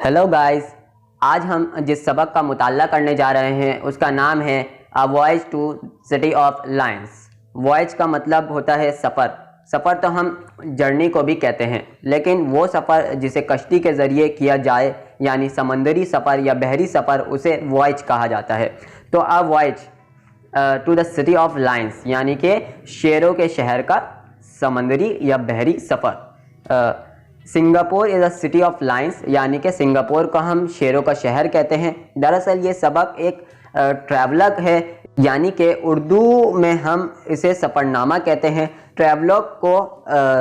Hello guys, आज हम जिस सबक का मुताल्ला करने जा रहे हैं उसका नाम है a voyage to city of lions. Voyage का मतलब होता है सफ़र। सफ़र तो हम जर्नी को भी कहते हैं, लेकिन वो सफ़र जिसे कश्ती के ज़रिए किया जाए यानी समंदरी सफ़र या बहरी सफ़र उसे वॉयज कहा जाता है। तो a voyage to the city of lions यानी कि शेरों के शहर का समंदरी या बहरी सफ़र। Singapore is a city of lions यानी कि सिंगापुर को हम शेरों का शहर कहते हैं। दरअसल ये सबक एक ट्रैवलग है, यानी कि उर्दू में हम इसे सफ़रनामा कहते हैं। ट्रैवलग को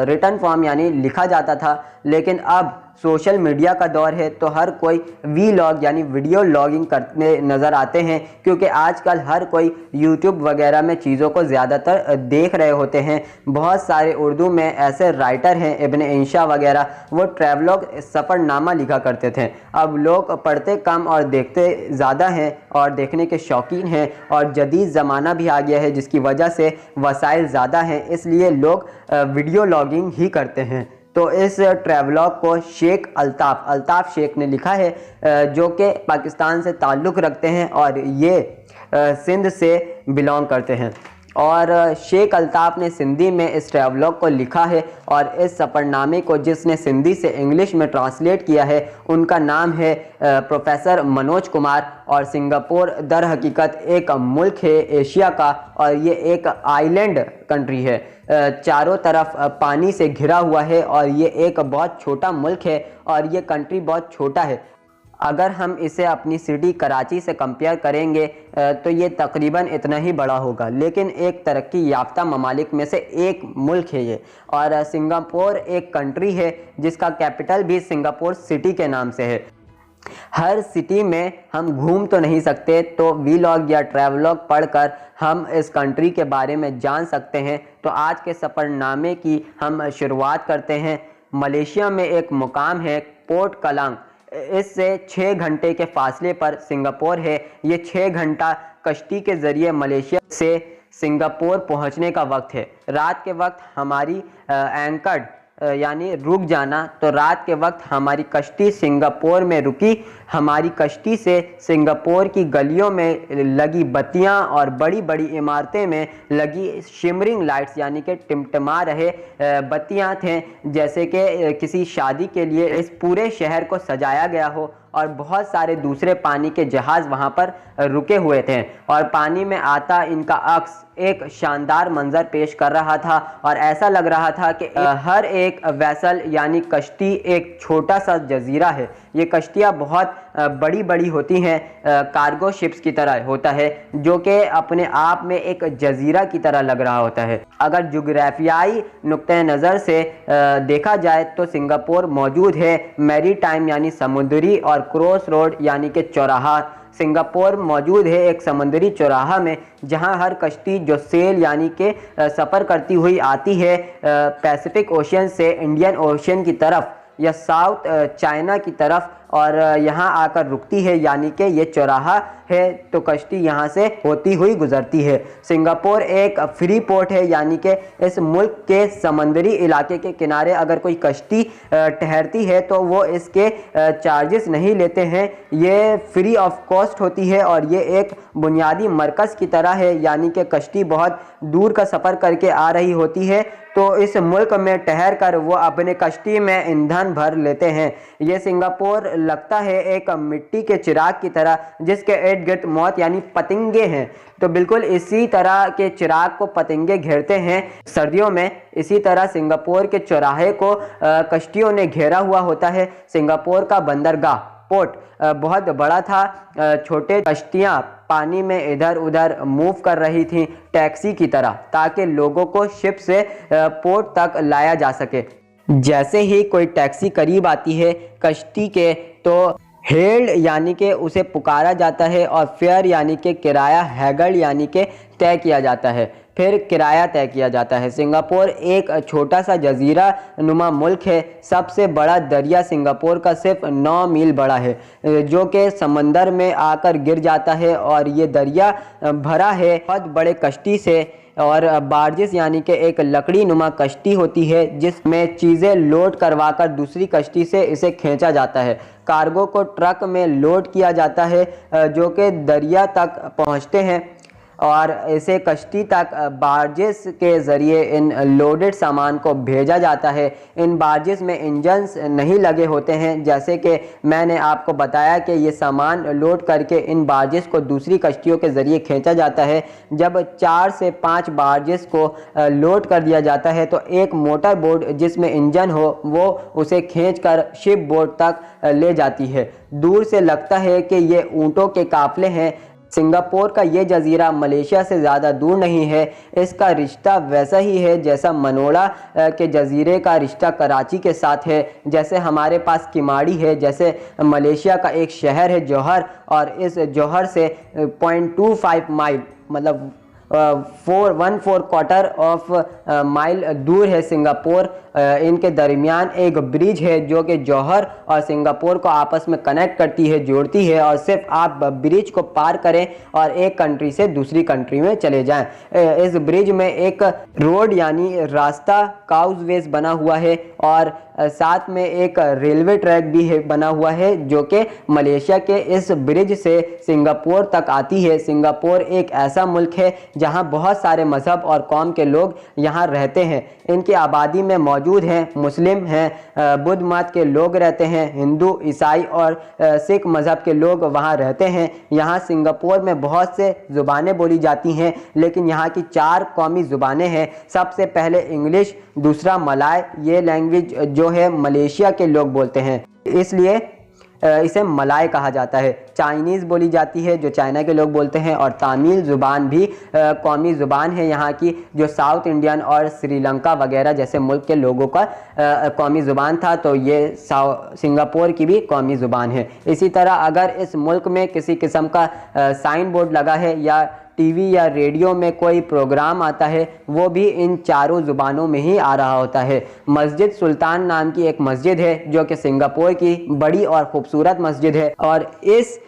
रिटन फॉर्म यानी लिखा जाता था, लेकिन अब सोशल मीडिया का दौर है तो हर कोई वीलॉग यानी वीडियो लॉगिंग करने नज़र आते हैं, क्योंकि आजकल हर कोई यूट्यूब वगैरह में चीज़ों को ज़्यादातर देख रहे होते हैं। बहुत सारे उर्दू में ऐसे राइटर हैं, इब्न इंशा वगैरह, वो ट्रैवलॉग सफ़रनामा लिखा करते थे। अब लोग पढ़ते कम और देखते ज़्यादा हैं और देखने के शौकीन हैं, और जदीद ज़माना भी आ गया है जिसकी वजह से वसाइल ज़्यादा हैं, इसलिए लोग वीडियो लॉगिंग ही करते हैं। तो इस ट्रैवलॉग को शेख अल्ताफ़ शेख ने लिखा है, जो कि पाकिस्तान से ताल्लुक़ रखते हैं और ये सिंध से बिलोंग करते हैं। और शेख अल्ताफ़ ने सिंधी में इस ट्रैवलॉग को लिखा है, और इस सफ़रनामे को जिसने सिंधी से इंग्लिश में ट्रांसलेट किया है उनका नाम है प्रोफेसर मनोज कुमार। और सिंगापुर दर हकीकत एक मुल्क है एशिया का, और ये एक आइलैंड कंट्री है, चारों तरफ पानी से घिरा हुआ है, और ये एक बहुत छोटा मुल्क है और ये कंट्री बहुत छोटा है। अगर हम इसे अपनी सिटी कराची से कंपेयर करेंगे तो ये तकरीबन इतना ही बड़ा होगा, लेकिन एक तरक्की याफ्ता ममालिक में से एक मुल्क है ये। और सिंगापुर एक कंट्री है जिसका कैपिटल भी सिंगापुर सिटी के नाम से है। हर सिटी में हम घूम तो नहीं सकते, तो वीलॉग या ट्रैवलॉग पढ़कर हम इस कंट्री के बारे में जान सकते हैं। तो आज के सफ़रनामे की हम शुरुआत करते हैं। मलेशिया में एक मुकाम है पोर्ट कलांग, इससे 6 घंटे के फासले पर सिंगापुर है। ये 6 घंटा कश्ती के ज़रिए मलेशिया से सिंगापुर पहुंचने का वक्त है। रात के वक्त हमारी एंकर्ड यानी रुक जाना, तो रात के वक्त हमारी कश्ती सिंगापुर में रुकी। हमारी कश्ती से सिंगापुर की गलियों में लगी बत्तियां और बड़ी बड़ी इमारतें में लगी शिमरिंग लाइट्स यानी कि टिमटिमा रहे बत्तियां थे, जैसे कि किसी शादी के लिए इस पूरे शहर को सजाया गया हो। और बहुत सारे दूसरे पानी के जहाज़ वहाँ पर रुके हुए थे, और पानी में आता इनका अक्स एक शानदार मंजर पेश कर रहा था, और ऐसा लग रहा था कि हर एक वेसल यानी कश्ती एक छोटा सा जजीरा है। ये कश्तियाँ बहुत बड़ी बड़ी होती हैं, कार्गो शिप्स की तरह होता है, जो कि अपने आप में एक जजीरा की तरह लग रहा होता है। अगर जुग्राफियाई नुक्ते नज़र से देखा जाए तो सिंगापुर मौजूद है मैरी टाइम यानी समुद्री और क्रॉस रोड यानी कि चौराहा। सिंगापुर मौजूद है एक समंदरी चौराहा में, जहां हर कश्ती जो सेल यानी कि सफ़र करती हुई आती है पैसिफिक ओशन से इंडियन ओशन की तरफ या साउथ चाइना की तरफ, और यहाँ आकर रुकती है, यानी कि ये चौराहा है, तो कश्ती यहाँ से होती हुई गुजरती है। सिंगापुर एक फ्री पोर्ट है, यानी कि इस मुल्क के समंदरी इलाके के किनारे अगर कोई कश्ती ठहरती है तो वो इसके चार्जेस नहीं लेते हैं, ये फ्री ऑफ कॉस्ट होती है। और ये एक बुनियादी मरकज़ की तरह है, यानी कि कश्ती बहुत दूर का सफ़र करके आ रही होती है, तो इस मुल्क में ठहर कर वो अपने कश्ती में ईंधन भर लेते हैं। ये सिंगापुर लगता है एक मिट्टी के चिराग की तरह, जिसके इर्द गिर्द मौत यानी पतंगे हैं। तो बिल्कुल इसी तरह के चिराग को पतंगे घेरते हैं सर्दियों में, इसी तरह सिंगापुर के चौराहे को कश्तियों ने घेरा हुआ होता है। सिंगापुर का बंदरगाह पोर्ट बहुत बड़ा था, छोटे कश्तियाँ पानी में इधर उधर मूव कर रही थी टैक्सी की तरह, ताकि लोगों को शिप से पोर्ट तक लाया जा सके। जैसे ही कोई टैक्सी करीब आती है कश्ती के, तो हेल्ड यानी कि उसे पुकारा जाता है, और फेयर यानी कि किराया, हैगल यानी कि तय किया जाता है, फिर किराया तय किया जाता है। सिंगापुर एक छोटा सा जजीरा नुमा मुल्क है। सबसे बड़ा दरिया सिंगापुर का सिर्फ 9 मील बड़ा है, जो कि समंदर में आकर गिर जाता है। और ये दरिया भरा है बहुत बड़े कश्ती से, और बार्जिस यानी कि एक लकड़ी नुमा कश्ती होती है जिसमें चीज़ें लोड करवाकर दूसरी कश्ती से इसे खींचा जाता है। कार्गो को ट्रक में लोड किया जाता है जो कि दरिया तक पहुंचते हैं और इसे कश्ती तक बार्जिस के ज़रिए इन लोडेड सामान को भेजा जाता है। इन बार्जिस में इंजन्स नहीं लगे होते हैं, जैसे कि मैंने आपको बताया कि ये सामान लोड करके इन बार्जिस को दूसरी कश्तियों के ज़रिए खींचा जाता है। जब 4 से 5 बार्जिस को लोड कर दिया जाता है तो एक मोटर बोट जिसमें इंजन हो वो उसे खींचकर शिप बोट तक ले जाती है। दूर से लगता है कि ये ऊँटों के काफ़िले हैं। सिंगापुर का ये जजीरा मलेशिया से ज़्यादा दूर नहीं है। इसका रिश्ता वैसा ही है जैसा मनोड़ा के जजीरे का रिश्ता कराची के साथ है, जैसे हमारे पास किमाड़ी है, जैसे मलेशिया का एक शहर है जौहर, और इस जौहर से 0.25 माइल मतलब 1/4 क्वार्टर ऑफ माइल दूर है सिंगापुर। इनके दरमियान एक ब्रिज है जो कि जौहर और सिंगापुर को आपस में कनेक्ट करती है, जोड़ती है, और सिर्फ आप ब्रिज को पार करें और एक कंट्री से दूसरी कंट्री में चले जाएं। इस ब्रिज में एक रोड यानी रास्ता काउजवेज बना हुआ है और साथ में एक रेलवे ट्रैक भी है बना हुआ है जो कि मलेशिया के इस ब्रिज से सिंगापुर तक आती है। सिंगापुर एक ऐसा मुल्क है जहां बहुत सारे मज़हब और कौम के लोग यहां रहते हैं। इनकी आबादी में मौजूद हैं मुस्लिम हैं, बुद्ध मत के लोग रहते हैं, हिंदू, ईसाई और सिख मज़हब के लोग वहां रहते हैं। यहां सिंगापुर में बहुत से ज़ुबानें बोली जाती हैं, लेकिन यहाँ की 4 कौमी ज़ुबानें हैं। सबसे पहले इंग्लिश, दूसरा मलाय, ये लैंग्वेज जो है मलेशिया के लोग बोलते हैं, इसलिए इसे मलाय कहा जाता है। चाइनीज़ बोली जाती है जो चाइना के लोग बोलते हैं, और तमिल ज़ुबान भी कौमी ज़ुबान है यहाँ की, जो साउथ इंडियन और श्रीलंका वगैरह जैसे मुल्क के लोगों का कौमी ज़ुबान था, तो ये सिंगापुर की भी कौमी ज़ुबान है। इसी तरह अगर इस मुल्क में किसी किस्म का साइन बोर्ड लगा है या टीवी या रेडियो में कोई प्रोग्राम आता है, वो भी इन 4 ज़ुबानों में ही आ रहा होता है। मस्जिद सुल्तान नाम की एक मस्जिद है जो कि सिंगापुर की बड़ी और ख़ूबसूरत मस्जिद है, और इस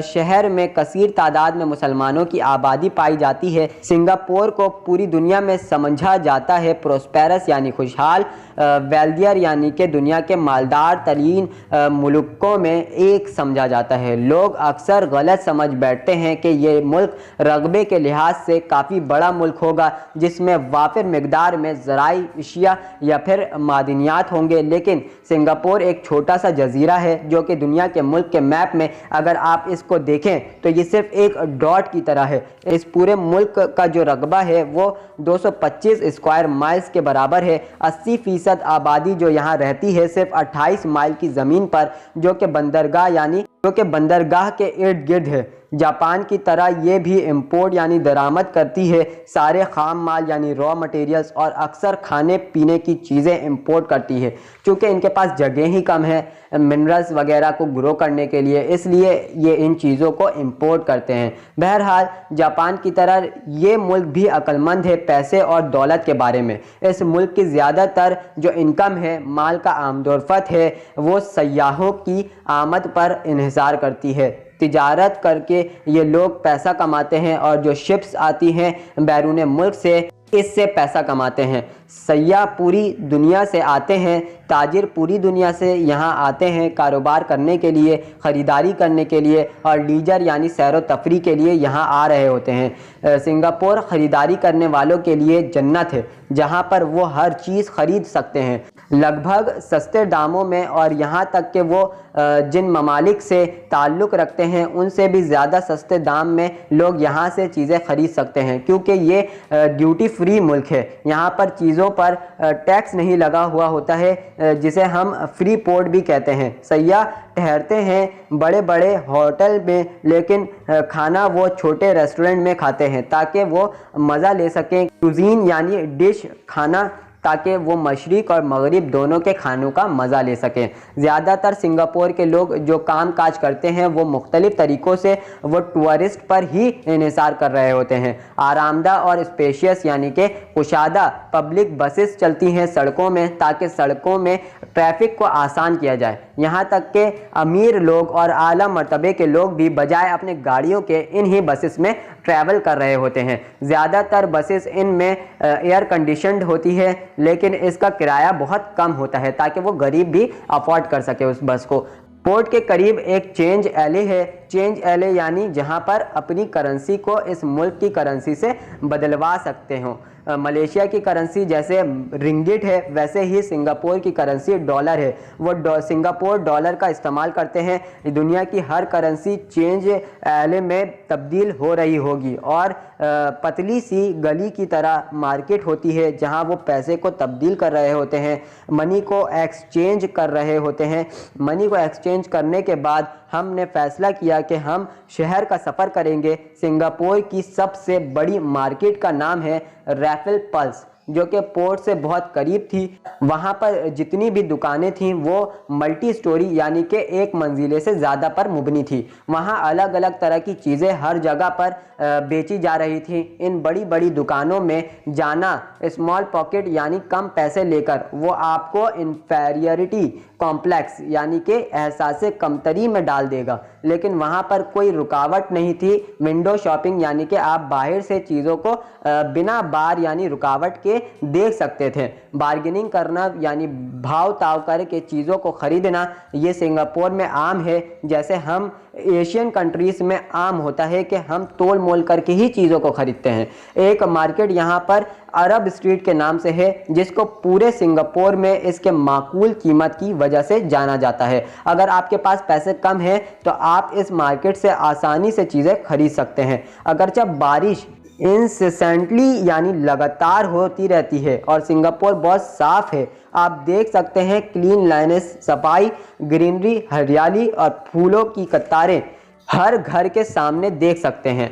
शहर में कसीर तादाद में मुसलमानों की आबादी पाई जाती है। सिंगापुर को पूरी दुनिया में समझा जाता है प्रोस्पेरस यानी खुशहाल, वेल्दियर यानी कि दुनिया के मालदार तरीन मुल्कों में एक समझा जाता है। लोग अक्सर गलत समझ बैठते हैं कि ये मुल्क रकबे के लिहाज से काफ़ी बड़ा मुल्क होगा जिसमें वाफिर मिकदार में ज़राई अशिया या फिर मादनियात होंगे, लेकिन सिंगापुर एक छोटा सा जजीरा है जो कि दुनिया के मुल्क के मैप में अगर आप इसको देखें तो ये सिर्फ एक डॉट की तरह है। इस पूरे मुल्क का जो रकबा है वो 225 स्क्वायर माइल्स के बराबर है। 80% आबादी जो यहाँ रहती है सिर्फ 28 माइल की ज़मीन पर, जो कि बंदरगाह के इर्द गिर्द है। जापान की तरह ये भी इंपोर्ट यानी दरामद करती है सारे खाम माल यानी रॉ मटेरियल्स, और अक्सर खाने पीने की चीज़ें इंपोर्ट करती है। चूँकि इनके पास जगह ही कम है मिनरल्स वगैरह को ग्रो करने के लिए, इसलिए ये इन चीज़ों को इंपोर्ट करते हैं। बहरहाल जापान की तरह ये मुल्क भी अक्लमंद है पैसे और दौलत के बारे में। इस मुल्क की ज़्यादातर जो इनकम है, माल का आमदोरफत है, वो सयाहों की आमद पर इन्हिसार करती है। तिजारत करके ये लोग पैसा कमाते हैं और जो शिप्स आती हैं बैरून मुल्क से, इससे पैसा कमाते हैं। सयाह पूरी दुनिया से आते हैं, ताजिर पूरी दुनिया से यहाँ आते हैं कारोबार करने के लिए, ख़रीदारी करने के लिए, और लीजर यानी सैर व तफरी के लिए यहाँ आ रहे होते हैं। सिंगापुर ख़रीदारी करने वालों के लिए जन्नत है जहाँ पर वो हर चीज़ ख़रीद सकते हैं लगभग सस्ते दामों में, और यहाँ तक कि वो जिन ममालिक से ताल्लुक़ रखते हैं उनसे भी ज़्यादा सस्ते दाम में लोग यहाँ से चीज़ें ख़रीद सकते हैं, क्योंकि ये ड्यूटी फ्री मुल्क है। यहाँ पर चीज़ों पर टैक्स नहीं लगा हुआ होता है, जिसे हम फ्री पोर्ट भी कहते हैं। सयाह ठहरते हैं बड़े बड़े होटल में, लेकिन खाना वो छोटे रेस्टोरेंट में खाते हैं ताकि वो मज़ा ले सकें। कुजीन यानी डिश खाना ताकि वो मशरिक और मगरिब दोनों के खानों का मज़ा ले सकें। ज़्यादातर सिंगापुर के लोग जो काम काज करते हैं वो मुख्तलिफ़ तरीक़ों से वो टूरिस्ट पर ही इन्हिसार कर रहे होते हैं। आरामदा और स्पेशियस यानी कि कुशादा पब्लिक बसेस चलती हैं सड़कों में ताकि सड़कों में ट्रैफिक को आसान किया जाए। यहाँ तक कि अमीर लोग और आला मर्तबे के लोग भी बजाय अपने गाड़ियों के इन्हीं बसेस में ट्रैवल कर रहे होते हैं। ज़्यादातर बसेस इनमें एयर कंडीशनड होती है, लेकिन इसका किराया बहुत कम होता है ताकि वो गरीब भी अफोर्ड कर सके उस बस को। पोर्ट के करीब एक चेंज एले है। चेंज एले यानी जहां पर अपनी करेंसी को इस मुल्क की करेंसी से बदलवा सकते हो। मलेशिया की करेंसी जैसे रिंगिट है, वैसे ही सिंगापुर की करेंसी डॉलर है। वो सिंगापुर डॉलर का इस्तेमाल करते हैं। दुनिया की हर करेंसी चेंज एले में तब्दील हो रही होगी और पतली सी गली की तरह मार्केट होती है जहां वो पैसे को तब्दील कर रहे होते हैं, मनी को एक्सचेंज कर रहे होते हैं। मनी को एक्सचेंज करने के बाद हमने फैसला किया कि हम शहर का सफ़र करेंगे। सिंगापुर की सबसे बड़ी मार्केट का नाम है रैफल पल्स, जो कि पोर्ट से बहुत करीब थी। वहाँ पर जितनी भी दुकानें थीं वो मल्टी स्टोरी यानी कि एक मंजिले से ज़्यादा पर मुबनी थी। वहाँ अलग अलग तरह की चीज़ें हर जगह पर बेची जा रही थी। इन बड़ी बड़ी दुकानों में जाना स्मॉल पॉकेट यानी कम पैसे लेकर वो आपको इंफेरियरिटी कॉम्प्लेक्स यानी कि एहसास कमतरी में डाल देगा, लेकिन वहाँ पर कोई रुकावट नहीं थी। विंडो शॉपिंग यानी कि आप बाहर से चीज़ों को बिना बार यानी रुकावट के देख सकते थे। बार्गेनिंग करना यानी भाव ताव करके चीज़ों को ख़रीदना ये सिंगापुर में आम है, जैसे हम एशियन कंट्रीज़ में आम होता है कि हम तोल मोल करके ही चीज़ों को ख़रीदते हैं। एक मार्केट यहाँ पर अरब स्ट्रीट के नाम से है, जिसको पूरे सिंगापुर में इसके माकूल कीमत की वजह से जाना जाता है। अगर आपके पास पैसे कम हैं तो आप इस मार्केट से आसानी से चीज़ें खरीद सकते हैं। अगर जब बारिश इंसेंटली यानी लगातार होती रहती है और सिंगापुर बहुत साफ़ है, आप देख सकते हैं क्लीन लाइनेस, सफाई, ग्रीनरी, हरियाली और फूलों की कतारें हर घर के सामने देख सकते हैं।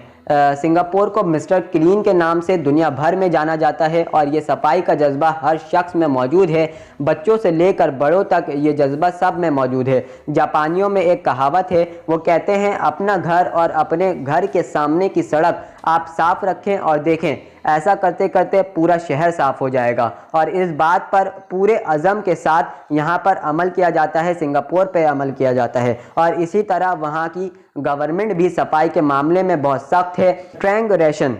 सिंगापुर को मिस्टर क्लीन के नाम से दुनिया भर में जाना जाता है और ये सफाई का जज्बा हर शख्स में मौजूद है। बच्चों से लेकर बड़ों तक ये जज्बा सब में मौजूद है। जापानियों में एक कहावत है, वो कहते हैं अपना घर और अपने घर के सामने की सड़क आप साफ रखें और देखें, ऐसा करते करते पूरा शहर साफ हो जाएगा। और इस बात पर पूरे अज़म के साथ यहाँ पर अमल किया जाता है, सिंगापुर पे अमल किया जाता है। और इसी तरह वहाँ की गवर्नमेंट भी सफाई के मामले में बहुत सख्त है। ट्रैंगरेशन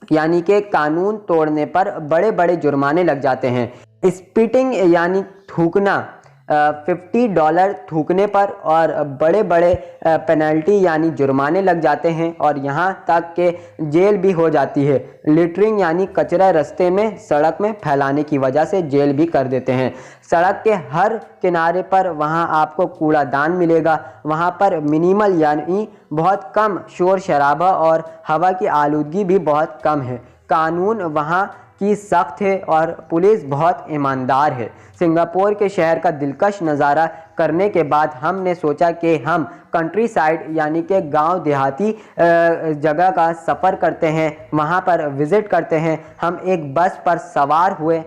यानी कि कानून तोड़ने पर बड़े बड़े जुर्माने लग जाते हैं। स्पीटिंग यानी थूकना, $50 थूकने पर और बड़े बड़े पेनल्टी यानी जुर्माने लग जाते हैं और यहाँ तक कि जेल भी हो जाती है। लिटरिंग यानी कचरा रास्ते में सड़क में फैलाने की वजह से जेल भी कर देते हैं। सड़क के हर किनारे पर वहाँ आपको कूड़ादान मिलेगा। वहाँ पर मिनिमल यानी बहुत कम शोर शराबा और हवा की आलूदगी भी बहुत कम है। कानून वहाँ की सख्त है और पुलिस बहुत ईमानदार है। सिंगापुर के शहर का दिलकश नज़ारा करने के बाद हमने सोचा कि हम कंट्री साइड यानी कि गांव देहाती जगह का सफ़र करते हैं, वहां पर विज़िट करते हैं। हम एक बस पर सवार हुए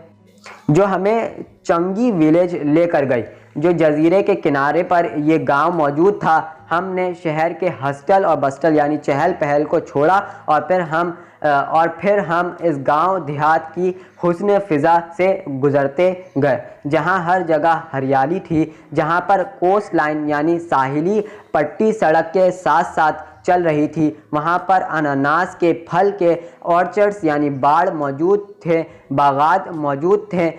जो हमें चंगी विलेज लेकर गई, जो जजीरे के किनारे पर ये गांव मौजूद था। हमने शहर के हस्टल और बस्टल यानी चहल पहल को छोड़ा और फिर हम इस गांव देहात की हुस्न फ़िज़ा से गुज़रते गए, जहां हर जगह हरियाली थी, जहां पर कोस्ट लाइन यानी साहिली पट्टी सड़क के साथ साथ चल रही थी। वहां पर अनानास के फल के ऑर्चर्ड्स यानी बाड़ मौजूद थे, बागात मौजूद थे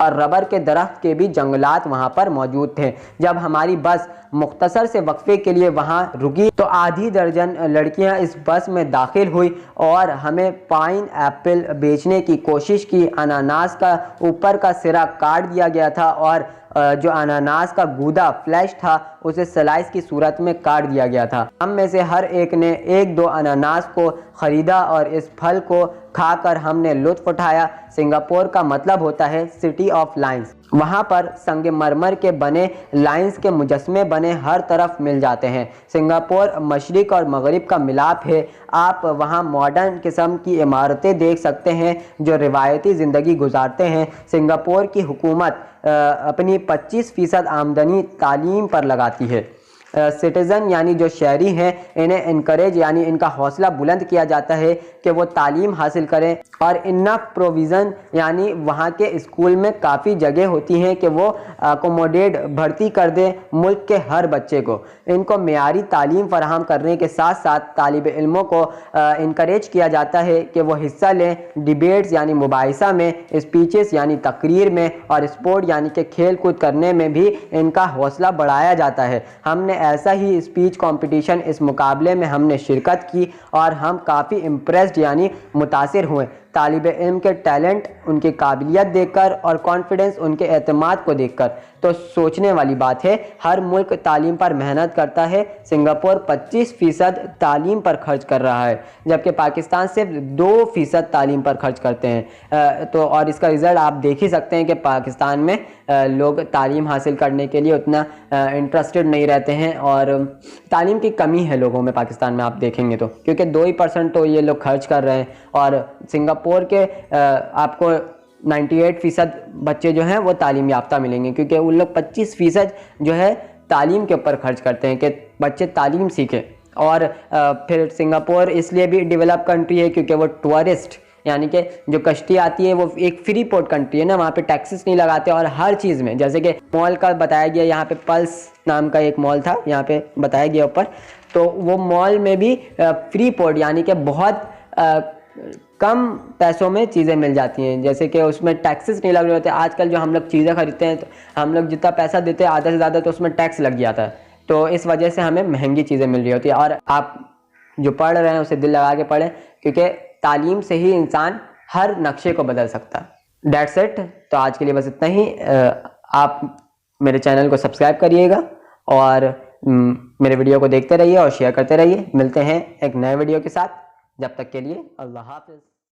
और रबर के दरख्त के भी जंगलात वहाँ पर मौजूद थे। जब हमारी बस मुख्तसर से वक्फे के लिए वहाँ रुकी तो आधी दर्जन लड़कियाँ इस बस में दाखिल हुई और हमें पाइन एप्पल बेचने की कोशिश की। अनानास का ऊपर का सिरा काट दिया गया था और जो अनानास का गूदा फ्लैश था उसे स्लाइस की सूरत में काट दिया गया था। हम में से हर एक ने 1-2 अनानास को ख़रीदा और इस फल को खाकर हमने लुत्फ़ उठाया। सिंगापुर का मतलब होता है सिटी ऑफ लाइन्स। वहाँ पर संगमरमर के बने लाइंस के मुजस्मे बने हर तरफ मिल जाते हैं। सिंगापुर मशरिक और मगरिब का मिलाप है। आप वहाँ मॉडर्न किस्म की इमारतें देख सकते हैं जो रिवायती ज़िंदगी गुजारते हैं। सिंगापुर की हुकूमत अपनी 25% आमदनी तालीम पर लगाती है। सिटीज़न यानी जो शहरी हैं, इन्हें इनकरेज यानी इनका हौसला बुलंद किया जाता है कि वो तालीम हासिल करें, और इनफ प्रोविज़न यानी वहाँ के स्कूल में काफ़ी जगह होती हैं कि वो अकोमोडेट भर्ती कर दें मुल्क के हर बच्चे को। इनको मेयारी तालीम फराहम करने के साथ साथ तालिब इल्मों को इनकरेज किया जाता है कि वो हिस्सा लें डिबेट्स यानी मुबाहिसा में, स्पीचेस यानी तकरीर में, और स्पोर्ट यानी कि खेल कूद करने में भी इनका हौसला बढ़ाया जाता है। हमने ऐसा ही स्पीच कंपटीशन इस मुकाबले में हमने शिरकत की और हम काफ़ी इम्प्रेस्ड यानी मुतासिर हुए। तालिब इल्म के टैलेंट, उनकी काबिलियत देखकर और कॉन्फिडेंस, उनके एतमाद को देखकर तो सोचने वाली बात है। हर मुल्क तालीम पर मेहनत करता है। सिंगापुर 25% तालीम पर खर्च कर रहा है, जबकि पाकिस्तान सिर्फ 2% तालीम पर खर्च करते हैं। तो और इसका रिज़ल्ट आप देख ही सकते हैं कि पाकिस्तान में लोग तालीम हासिल करने के लिए उतना इंटरेस्टेड नहीं रहते हैं, और तालीम की कमी है लोगों में पाकिस्तान में, आप देखेंगे तो, क्योंकि 2% तो ये लोग खर्च कर रहे हैं। और सिंगापुर के आपको 98% बच्चे जो हैं वो तालीम याफ्ता मिलेंगे, क्योंकि उन लोग 25% जो है तालीम के ऊपर खर्च करते हैं कि बच्चे तालीम सीखें। और फिर सिंगापुर इसलिए भी डेवलप कंट्री है क्योंकि वो टूरिस्ट यानी कि जो कश्ती आती है वो एक फ्री पोर्ट कंट्री है ना, वहाँ पे टैक्सेस नहीं लगाते, और हर चीज़ में, जैसे कि मॉल का बताया गया, यहाँ पे पल्स नाम का एक मॉल था, यहाँ पे बताया गया ऊपर, तो वो मॉल में भी फ्री पोर्ट यानी कि बहुत कम पैसों में चीज़ें मिल जाती हैं, जैसे कि उसमें टैक्सेस नहीं लग रहे होते। आजकल जो हम लोग चीज़ें खरीदते हैं तो हम लोग जितना पैसा देते हैं आधा से ज़्यादा तो उसमें टैक्स लग जाता है, तो इस वजह से हमें महंगी चीज़ें मिल रही होती है। और आप जो पढ़ रहे हैं उसे दिल लगा के पढ़ें, क्योंकि तालीम से ही इंसान हर नक्शे को बदल सकता है। That's it. तो आज के लिए बस इतना ही। आप मेरे चैनल को सब्सक्राइब करिएगा और मेरे वीडियो को देखते रहिए और शेयर करते रहिए। मिलते हैं एक नए वीडियो के साथ, जब तक के लिए अल्लाह हाफ़िज़।